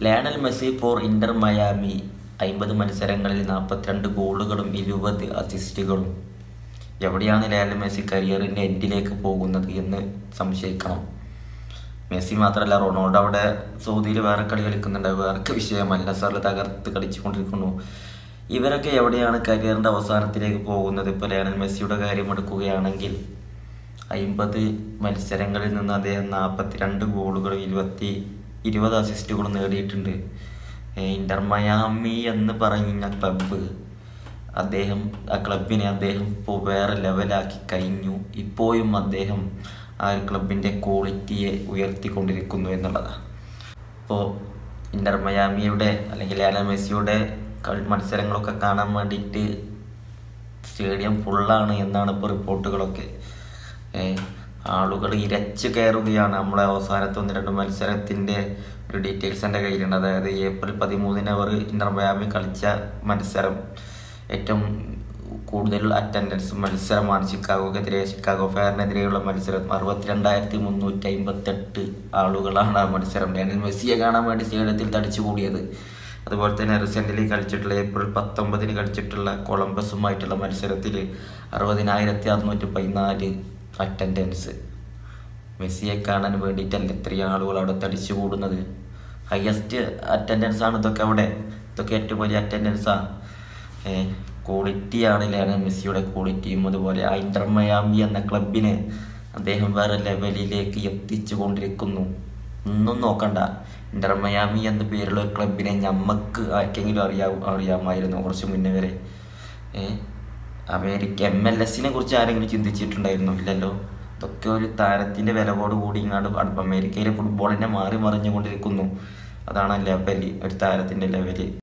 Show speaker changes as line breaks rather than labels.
Lionel Messi for inter Miami 50 മത്സരങ്ങളിൽ 42 ഗോളുകളും 20 അസിസ്റ്റുകളും. എവിടെയാണ് Lionel Messi കരിയറിൻ്റെ എൻഡിലേക്ക് പോകുന്നത് എന്ന് സംശയിക്കണം. മെസ്സി മാത്രമല്ല, റൊണാൾഡോ അവിടെ സൗദിയിൽ വേറെ കളി കളിക്കുന്നുണ്ട്, വേറെ വിഷയമല്ല. സാറിൽ തകർത്ത് കളിച്ചുകൊണ്ടിരിക്കുന്നു. ഇവരൊക്കെ എവിടെയാണ് കരിയറിൻ്റെ അവസാനത്തിലേക്ക് പോകുന്നത്? ഇപ്പോൾ ലയണൽ മെസ്സിയുടെ കാര്യം എടുക്കുകയാണെങ്കിൽ 50 മത്സരങ്ങളിൽ നിന്ന് അദ്ദേഹം 42 ഗോളുകളും 20 അസിസ്റ്റുകളും നേടിയിട്ടുണ്ട്. ഇന്റർ മയാമി എന്ന് പറഞ്ഞ ക്ലബ്ബ്, ആ ക്ലബിനെ അദ്ദേഹം ഇപ്പോൾ വേറെ ലെവലാക്കി കഴിഞ്ഞു. ഇപ്പോഴും അദ്ദേഹം ആ ഒരു ക്ലബിൻ്റെ ക്വാളിറ്റിയെ ഉയർത്തിക്കൊണ്ടിരിക്കുന്നു എന്നുള്ളതാണ്. ഇപ്പോൾ ഇന്റർ മയാമിയുടെ അല്ലെങ്കിൽ ലയണൽ മെസ്സിയുടെ മത്സരങ്ങളൊക്കെ കാണാൻ വേണ്ടിയിട്ട് സ്റ്റേഡിയം ഫുള്ളാണ് എന്നാണ് ഇപ്പോൾ റിപ്പോർട്ടുകളൊക്കെ. ആളുകൾ ഇരച്ചു കയറുകയാണ്. നമ്മളെ അവസാനത്തെ 1-2 മത്സരത്തിൻ്റെ ഒരു ഡീറ്റെയിൽസ് എൻ്റെ കയ്യിലുണ്ട്. അതായത് ഏപ്രിൽ 13 അവർ ഇന്റർ മയാമി കളിച്ച മത്സരം, ഏറ്റവും കൂടുതൽ അറ്റൻഡൻസ് മത്സരമാണ് ചിക്കാഗോ ഫയറിനെതിരെയുള്ള മത്സരം. 62,358 ആളുകളാണ് ആ മത്സരം ലയണൽ മെസ്സിയെ കാണാൻ വേണ്ടി സ്റ്റേഡിയത്തിൽ തടിച്ചു കൂടിയത്. അതുപോലെ തന്നെ റീസെൻ്റ്ലി കളിച്ചിട്ടുള്ള ഏപ്രിൽ 19 കളിച്ചിട്ടുള്ള കൊളംബസുമായിട്ടുള്ള മത്സരത്തിൽ 60,614 അറ്റൻഡൻസ്. മെസ്സിയെ കാണാൻ വേണ്ടിയിട്ടല്ല ഇത്രയും ആളുകൾ അവിടെ തടിച്ചു കൂടുന്നത്. ഹയസ്റ്റ് അറ്റൻഡൻസ് ആണ് ഇതൊക്കെ ഏറ്റവും വലിയ അറ്റൻഡൻസാണ്. ക്വാളിറ്റിയാണ് ലയണൽ മെസ്സിയുടെ ക്വാളിറ്റിയും. അതുപോലെ ആ ഇന്റർ മയാമി എന്ന ക്ലബിനെ അദ്ദേഹം വേറെ ലെവലിലേക്ക് എത്തിച്ചു കൊണ്ടിരിക്കുന്നു. ഒന്നും നോക്കണ്ട, ഇന്റർ മയാമി എന്ന പേരുള്ള ഒരു ക്ലബിനെ ഞമ്മക്ക് ആർക്കെങ്കിലും അറിയാമായിരുന്നു കുറച്ച് മുന്നേ വരെ? MLS-നെ കുറിച്ച് ആരെങ്കിലും ചിന്തിച്ചിട്ടുണ്ടായിരുന്നു? ഇല്ലല്ലോ. ഇതൊക്കെ ഒരു താരത്തിൻ്റെ വിലവോട് കൂടി ഇങ്ങാണ്ട് അമേരിക്കയിലെ ഫുട്ബോളിനെ മാറി മറിഞ്ഞുകൊണ്ടിരിക്കുന്നു. അതാണ് ലെവല്, ഒരു താരത്തിൻ്റെ ലെവല്.